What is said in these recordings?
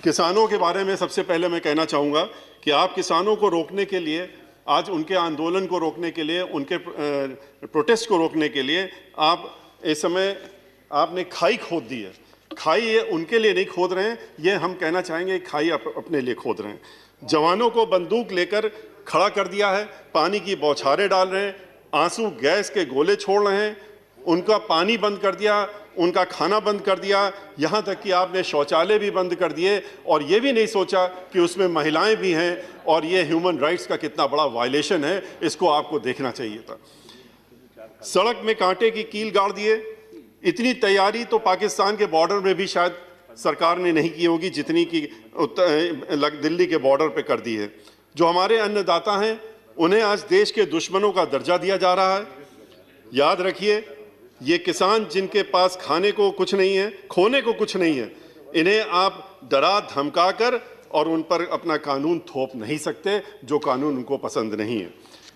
किसानों के बारे में सबसे पहले मैं कहना चाहूँगा कि आप किसानों को रोकने के लिए, आज उनके आंदोलन को रोकने के लिए, उनके प्रोटेस्ट को रोकने के लिए आप इस समय आपने खाई खोद दी है। खाई ये उनके लिए नहीं खोद रहे हैं, ये हम कहना चाहेंगे खाई अपने लिए खोद रहे हैं। जवानों को बंदूक लेकर खड़ा कर दिया है, पानी की बौछारें डाल रहे हैं, आंसू गैस के गोले छोड़ रहे हैं, उनका पानी बंद कर दिया, उनका खाना बंद कर दिया, यहाँ तक कि आपने शौचालय भी बंद कर दिए और ये भी नहीं सोचा कि उसमें महिलाएं भी हैं और ये ह्यूमन राइट्स का कितना बड़ा वायलेशन है, इसको आपको देखना चाहिए था। सड़क में कांटे की कील गाड़ दिए। इतनी तैयारी तो पाकिस्तान के बॉर्डर में भी शायद सरकार ने नहीं की होगी जितनी की दिल्ली के बॉर्डर पे कर दी है। जो हमारे अन्नदाता हैं उन्हें आज देश के दुश्मनों का दर्जा दिया जा रहा है। याद रखिए, ये किसान जिनके पास खाने को कुछ नहीं है, खोने को कुछ नहीं है, इन्हें आप डरा धमका कर और उन पर अपना कानून थोप नहीं सकते जो कानून उनको पसंद नहीं है।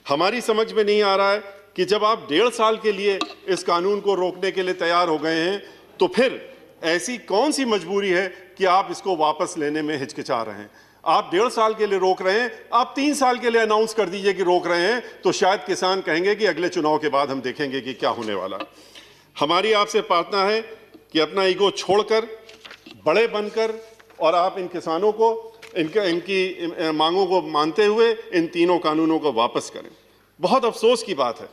हमारी समझ में नहीं आ रहा है कि जब आप 1.5 साल के लिए इस कानून को रोकने के लिए तैयार हो गए हैं तो फिर ऐसी कौन सी मजबूरी है कि आप इसको वापस लेने में हिचकिचा रहे हैं। आप 1.5 साल के लिए रोक रहे हैं, आप 3 साल के लिए अनाउंस कर दीजिए कि रोक रहे हैं, तो शायद किसान कहेंगे कि अगले चुनाव के बाद हम देखेंगे कि क्या होने वाला। हमारी आपसे प्रार्थना है कि अपना ईगो छोड़कर बड़े बनकर और आप इन किसानों को इनकी मांगों को मानते हुए इन तीनों कानूनों को वापस करें। बहुत अफसोस की बात है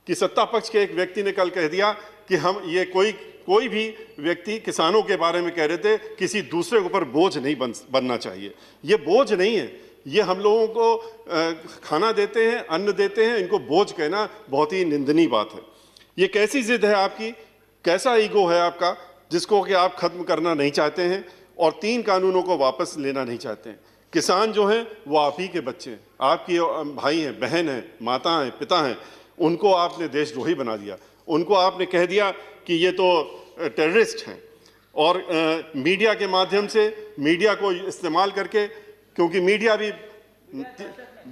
कि सत्ता पक्ष के एक व्यक्ति ने कल कह दिया कि हम ये कोई भी व्यक्ति किसानों के बारे में कह रहे थे किसी दूसरे के ऊपर बोझ नहीं बनना चाहिए। ये बोझ नहीं है, ये हम लोगों को खाना देते हैं, अन्न देते हैं, इनको बोझ कहना बहुत ही निंदनीय बात है। ये कैसी जिद है आपकी, कैसा ईगो है आपका जिसको कि आप खत्म करना नहीं चाहते हैं और 3 कानूनों को वापस लेना नहीं चाहते हैं। किसान जो हैं वो आप ही के बच्चे हैं, आपकी भाई हैं, बहन हैं, माता हैं, पिता हैं, उनको आपने देशद्रोही बना दिया। उनको आपने कह दिया कि ये तो टेररिस्ट हैं और मीडिया के माध्यम से, मीडिया को इस्तेमाल करके, क्योंकि मीडिया भी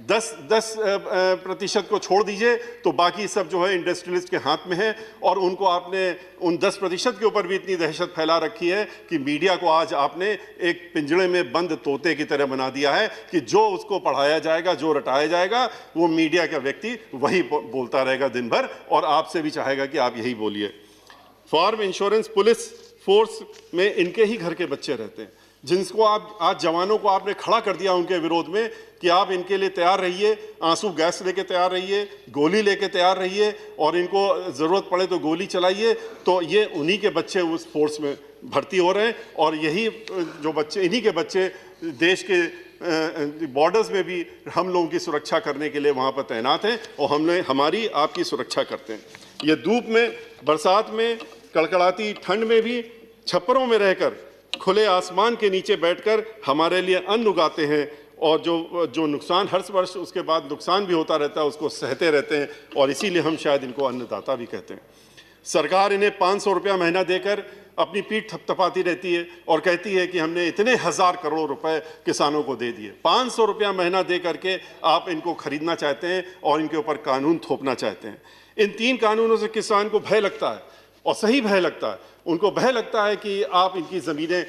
10% को छोड़ दीजिए तो बाकी सब जो है इंडस्ट्रियलिस्ट के हाथ में है और उनको आपने उन 10% के ऊपर भी इतनी दहशत फैला रखी है कि मीडिया को आज आपने एक पिंजड़े में बंद तोते की तरह बना दिया है कि जो उसको पढ़ाया जाएगा, जो रटाया जाएगा, वो मीडिया का व्यक्ति वही बोलता रहेगा दिन भर और आपसे भी चाहेगा कि आप यही बोलिए। फार्म इंश्योरेंस पुलिस फोर्स में इनके ही घर के बच्चे रहते हैं जिनको आप आज जवानों को आपने खड़ा कर दिया उनके विरोध में कि आप इनके लिए तैयार रहिए, आंसू गैस लेके तैयार रहिए, गोली लेके तैयार रहिए और इनको ज़रूरत पड़े तो गोली चलाइए। तो ये उन्हीं के बच्चे उस फोर्स में भर्ती हो रहे हैं और यही जो बच्चे, इन्हीं के बच्चे देश के बॉर्डर्स में भी हम लोगों की सुरक्षा करने के लिए वहाँ पर तैनात हैं और हमारी आपकी सुरक्षा करते हैं। ये धूप में, बरसात में, कड़कड़ाती ठंड में भी छप्परों में रहकर, खुले आसमान के नीचे बैठकर हमारे लिए अन्न उगाते हैं और जो नुकसान हर वर्ष उसके बाद नुकसान भी होता रहता है उसको सहते रहते हैं और इसीलिए हम शायद इनको अन्नदाता भी कहते हैं। सरकार इन्हें 500 रुपया महीना देकर अपनी पीठ थपथपाती रहती है और कहती है कि हमने इतने 1000 करोड़ रुपए किसानों को दे दिए। 500 रुपया महीना दे करके आप इनको खरीदना चाहते हैं और इनके ऊपर कानून थोपना चाहते हैं। इन 3 कानूनों से किसान को भय लगता है और सही भय लगता है। उनको भय लगता है कि आप इनकी ज़मीनें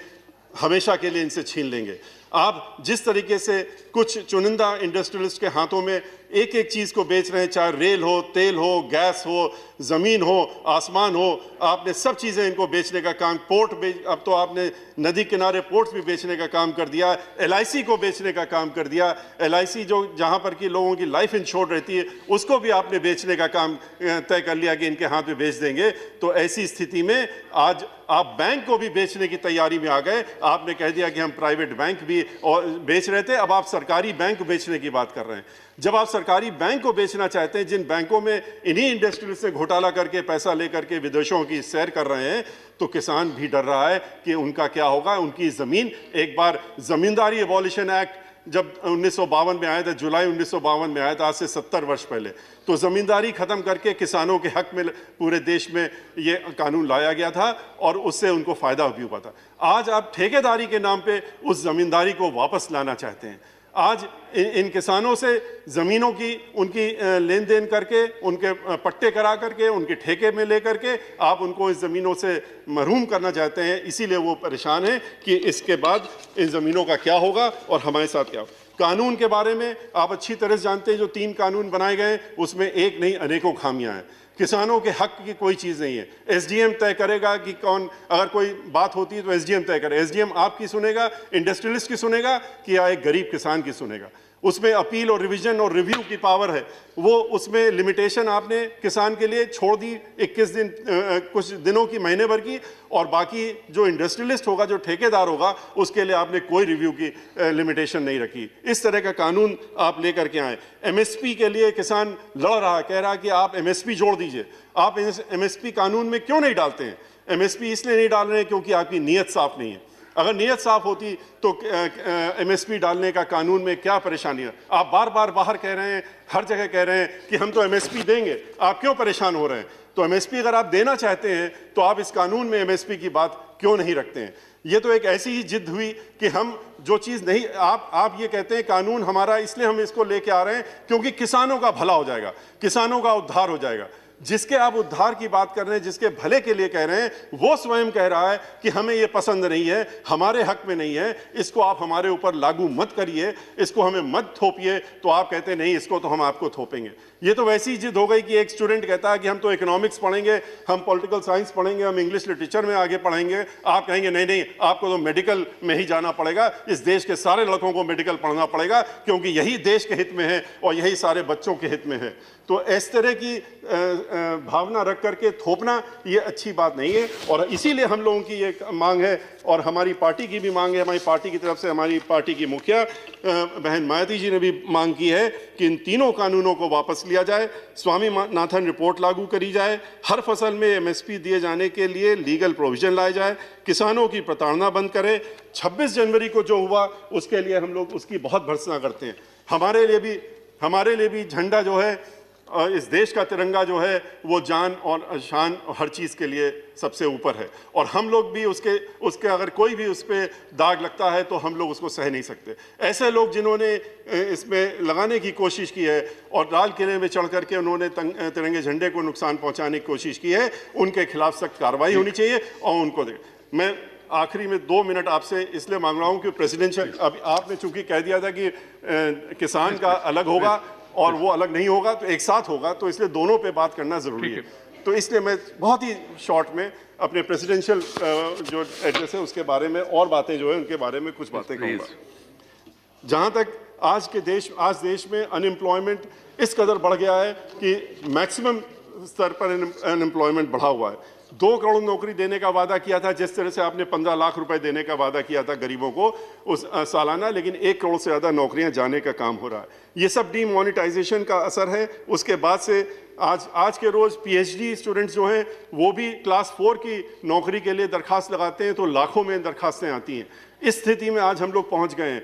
हमेशा के लिए इनसे छीन लेंगे। आप जिस तरीके से कुछ चुनिंदा इंडस्ट्रियलिस्ट के हाथों में एक एक चीज़ को बेच रहे हैं, चाहे रेल हो, तेल हो, गैस हो, ज़मीन हो, आसमान हो, आपने सब चीज़ें इनको बेचने का काम, अब तो आपने नदी किनारे पोर्ट्स भी बेचने का काम कर दिया, LIC को बेचने का काम कर दिया। LIC जो जहाँ पर कि लोगों की लाइफ इंश्योर रहती है उसको भी आपने बेचने का काम तय कर लिया कि इनके हाथ में बेच देंगे। तो ऐसी स्थिति में आज आप बैंक को भी बेचने की तैयारी में आ गए। आपने कह दिया कि हम प्राइवेट बैंक भी और बेच रहे थे, अब आप सरकारी बैंक बेचने की बात कर रहे हैं। जब आप सरकारी बैंक को बेचना चाहते हैं, जिन बैंकों में इन्हीं इंडस्ट्री से घोटाला करके पैसा लेकर के विदेशों की सैर कर रहे हैं, तो किसान भी डर रहा है कि उनका क्या होगा। उनकी ज़मीन, एक बार ज़मींदारी एबॉलिशन एक्ट जब 1952 में आया था, जुलाई 1952 में आया था, आज से 70 वर्ष पहले, तो ज़मींदारी ख़त्म करके किसानों के हक में पूरे देश में ये कानून लाया गया था और उससे उनको फ़ायदा भी हुआ था। आज आप ठेकेदारी के नाम पे उस ज़मींदारी को वापस लाना चाहते हैं। आज इन किसानों से ज़मीनों की उनकी लेन देन करके, उनके पट्टे करा करके, उनके ठेके में ले करके आप उनको इस ज़मीनों से महरूम करना चाहते हैं। इसीलिए वो परेशान हैं कि इसके बाद इन ज़मीनों का क्या होगा और हमारे साथ क्या होगा। कानून के बारे में आप अच्छी तरह से जानते हैं, जो 3 कानून बनाए गए उसमें एक नहीं अनेकों खामियां हैं। किसानों के हक की कोई चीज़ नहीं है। एसडीएम तय करेगा कि कौन, अगर कोई बात होती है तो एसडीएम तय करे। एसडीएम आपकी सुनेगा, इंडस्ट्रियलिस्ट की सुनेगा कि या एक गरीब किसान की सुनेगा। उसमें अपील और रिवीजन और रिव्यू की पावर है। वो उसमें लिमिटेशन आपने किसान के लिए छोड़ दी 21 दिन, कुछ दिनों की, महीने भर की, और बाकी जो इंडस्ट्रियलिस्ट होगा, जो ठेकेदार होगा, उसके लिए आपने कोई रिव्यू की लिमिटेशन नहीं रखी। इस तरह का कानून आप लेकर के आए। एमएसपी के लिए किसान लड़ रहा है, कह रहा है कि आप एमएसपी जोड़ दीजिए। आप एमएसपी कानून में क्यों नहीं डालते हैं? एमएसपी इसलिए नहीं डाल रहे हैं क्योंकि आपकी नीयत साफ नहीं है। अगर नीयत साफ होती तो एमएसपी डालने का कानून में क्या परेशानी है? आप बार बार बाहर कह रहे हैं, हर जगह कह रहे हैं कि हम तो एमएसपी देंगे, आप क्यों परेशान हो रहे हैं? तो एमएसपी अगर आप देना चाहते हैं तो आप इस कानून में एमएसपी की बात क्यों नहीं रखते हैं? ये तो एक ऐसी ही जिद हुई कि हम जो चीज़ नहीं, आप ये कहते हैं कानून हमारा, इसलिए हम इसको लेके आ रहे हैं क्योंकि किसानों का भला हो जाएगा, किसानों का उद्धार हो जाएगा। जिसके आप उद्धार की बात कर रहे हैं, जिसके भले के लिए कह रहे हैं, वो स्वयं कह रहा है कि हमें ये पसंद नहीं है, हमारे हक में नहीं है, इसको आप हमारे ऊपर लागू मत करिए, इसको हमें मत थोपिए। तो आप कहते हैं नहीं, इसको तो हम आपको थोपेंगे। ये तो वैसी जिद हो गई कि एक स्टूडेंट कहता है कि हम तो इकोनॉमिक्स पढ़ेंगे, हम पॉलिटिकल साइंस पढ़ेंगे, हम इंग्लिश लिटरेचर में आगे पढ़ेंगे। आप कहेंगे नहीं नहीं, आपको तो मेडिकल में ही जाना पड़ेगा, इस देश के सारे लड़कों को मेडिकल पढ़ना पड़ेगा क्योंकि यही देश के हित में है और यही सारे बच्चों के हित में है। तो इस तरह की भावना रख करके थोपना ये अच्छी बात नहीं है। और इसीलिए हम लोगों की ये मांग है और हमारी पार्टी की भी मांग है, हमारी पार्टी की तरफ से हमारी पार्टी की मुखिया बहन मायावती जी ने भी मांग की है कि इन तीनों कानूनों को वापस लिया जाए, स्वामीनाथन रिपोर्ट लागू करी जाए, हर फसल में एमएसपी दिए जाने के लिए लीगल प्रोविजन लाए जाए, किसानों की प्रताड़ना बंद करें। 26 जनवरी को जो हुआ उसके लिए हम लोग उसकी बहुत भर्त्सना करते हैं। हमारे लिए भी झंडा जो है, इस देश का तिरंगा जो है, वो जान और शान और हर चीज़ के लिए सबसे ऊपर है। और हम लोग भी उसके अगर कोई भी उस पर दाग लगता है तो हम लोग उसको सह नहीं सकते। ऐसे लोग जिन्होंने इसमें लगाने की कोशिश की है और लाल किले में चढ़ करके उन्होंने तिरंगे झंडे को नुकसान पहुंचाने की कोशिश की है, उनके खिलाफ सख्त कार्रवाई होनी चाहिए। और उनको मैं आखिरी में 2 मिनट आपसे इसलिए मांग रहा हूँ कि प्रेसिडेंशियल, अब आपने चूंकि कह दिया था कि किसान का अलग होगा और वो अलग नहीं होगा, तो एक साथ होगा, तो इसलिए दोनों पे बात करना जरूरी है। तो इसलिए मैं बहुत ही शॉर्ट में अपने प्रेसिडेंशियल जो एड्रेस है उसके बारे में और बातें जो है उनके बारे में कुछ बातें कहूँगा। जहाँ तक आज देश में अनएम्प्लॉयमेंट इस कदर बढ़ गया है कि मैक्सिमम स्तर पर अनएम्प्लॉयमेंट बढ़ा हुआ है। 2 करोड़ नौकरी देने का वादा किया था, जिस तरह से आपने 15 लाख रुपए देने का वादा किया था गरीबों को उस सालाना, लेकिन 1 करोड़ से ज़्यादा नौकरियां जाने का काम हो रहा है। ये सब डीमोनेटाइजेशन का असर है। उसके बाद से आज के रोज़ पीएचडी स्टूडेंट्स जो हैं वो भी क्लास 4 की नौकरी के लिए दरखास्त लगाते हैं तो लाखों में दरखास्तें आती हैं। इस स्थिति में आज हम लोग पहुँच गए हैं।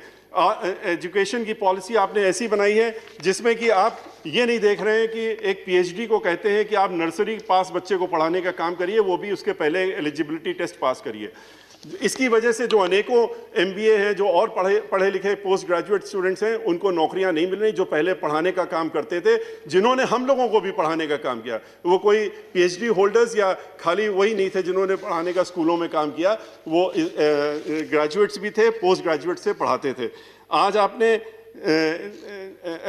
एजुकेशन की पॉलिसी आपने ऐसी बनाई है जिसमें कि आप ये नहीं देख रहे हैं कि एक पीएचडी को कहते हैं कि आप नर्सरी पास बच्चे को पढ़ाने का काम करिए, वो भी उसके पहले एलिजिबिलिटी टेस्ट पास करिए। इसकी वजह से जो अनेकों एमबीए हैं, जो और पढ़े लिखे पोस्ट ग्रेजुएट स्टूडेंट्स हैं, उनको नौकरियां नहीं मिल रही, जो पहले पढ़ाने का काम करते थे, जिन्होंने हम लोगों को भी पढ़ाने का काम किया। वो कोई पीएचडी होल्डर्स या खाली वही नहीं थे जिन्होंने पढ़ाने का स्कूलों में काम किया, वो ग्रेजुएट्स भी थे, पोस्ट ग्रेजुएट से पढ़ाते थे। आज आपने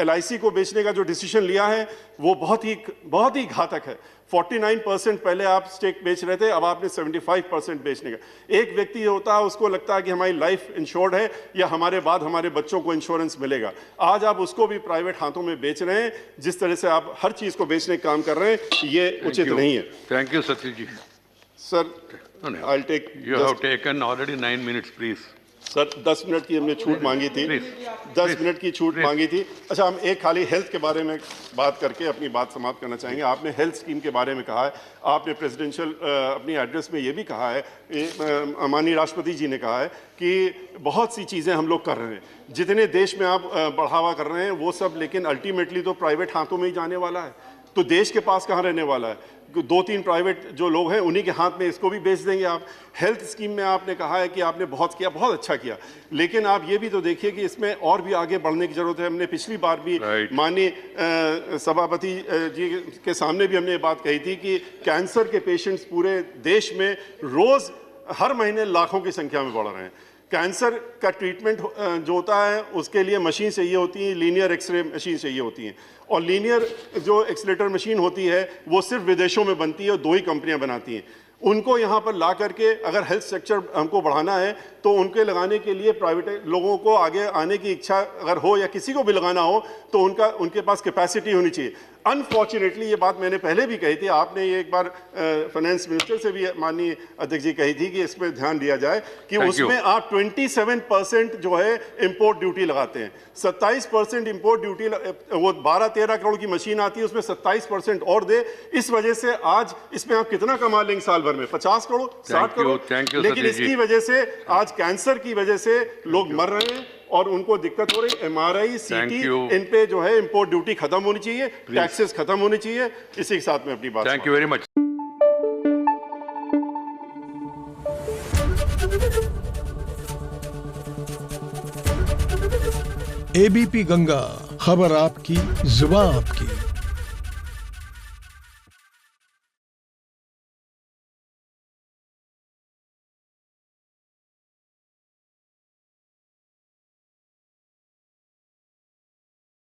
LIC को बेचने का जो डिसीजन लिया है वो बहुत ही घातक है। 49% पहले आप स्टेक बेच रहे थे, अब आपने 75% बेचने का। एक व्यक्ति होता है, उसको लगता है कि हमारी लाइफ इंश्योर्ड है या हमारे बाद हमारे बच्चों को इंश्योरेंस मिलेगा। आज आप उसको भी प्राइवेट हाथों में बेच रहे हैं। जिस तरह से आप हर चीज़ को बेचने का काम कर रहे हैं, ये उचित नहीं है। Thank you Satish ji. Sir, I'll take you have taken already 9 minutes, please. Sir 10 minute की हमने छूट मांगी थी, 10 मिनट की छूट मांगी थी। अच्छा, हम एक खाली हेल्थ के बारे में बात करके अपनी बात समाप्त करना चाहेंगे। आपने हेल्थ स्कीम के बारे में कहा है, आपने प्रेसिडेंशियल अपनी एड्रेस में ये भी कहा है, माननीय राष्ट्रपति जी ने कहा है कि बहुत सी चीज़ें हम लोग कर रहे हैं, जितने देश में आप बढ़ावा कर रहे हैं वो सब, लेकिन अल्टीमेटली तो प्राइवेट हाथों में ही जाने वाला है। तो देश के पास कहाँ रहने वाला है? 2-3 प्राइवेट जो लोग हैं उन्हीं के हाथ में इसको भी बेच देंगे आप। हेल्थ स्कीम में आपने कहा है कि आपने बहुत किया, बहुत अच्छा किया, लेकिन आप ये भी तो देखिए कि इसमें और भी आगे बढ़ने की जरूरत है। हमने पिछली बार भी माननीय सभापति जी के सामने भी हमने ये बात कही थी कि कैंसर के पेशेंट्स पूरे देश में रोज हर महीने लाखों की संख्या में बढ़ रहे हैं। कैंसर का ट्रीटमेंट जो होता है उसके लिए मशीन चाहिए होती है, लीनियर एक्सरे मशीन चाहिए होती है, और लीनियर जो एक्सलेटर मशीन होती है वो सिर्फ विदेशों में बनती है और 2 ही कंपनियां बनाती हैं। उनको यहाँ पर ला करके अगर हेल्थ सेक्टर हमको बढ़ाना है तो उनके लगाने के लिए प्राइवेट लोगों को आगे आने की इच्छा अगर हो या किसी को भी लगाना हो तो उनके पास कैपेसिटी होनी चाहिए। अनफॉर्चुनेटली ये बात मैंने पहले भी कही थी, आपने ये एक बार फाइनेंस मिनिस्टर से भी माननीय अध्यक्ष जी कही थी कि इसमें ध्यान दिया जाए कि उसमें आप 27% जो है इंपोर्ट ड्यूटी लगाते हैं। 27% इंपोर्ट ड्यूटी, वो 12-13 करोड़ की मशीन आती है उसमें 27% और दे। इस वजह से आज इसमें आप कितना कमा लेंगे साल भर में? 50 करोड़, 60 करोड़। लेकिन इसकी वजह से आज कैंसर की वजह से लोग मर रहे हैं और उनको दिक्कत हो रही। MRI, CT, इन पे जो है इंपोर्ट ड्यूटी खत्म होनी चाहिए, टैक्सेस खत्म होनी चाहिए। इसी के साथ में अपनी बात। Thank you very much. ABP Ganga, खबर आपकी, जुबान आपकी।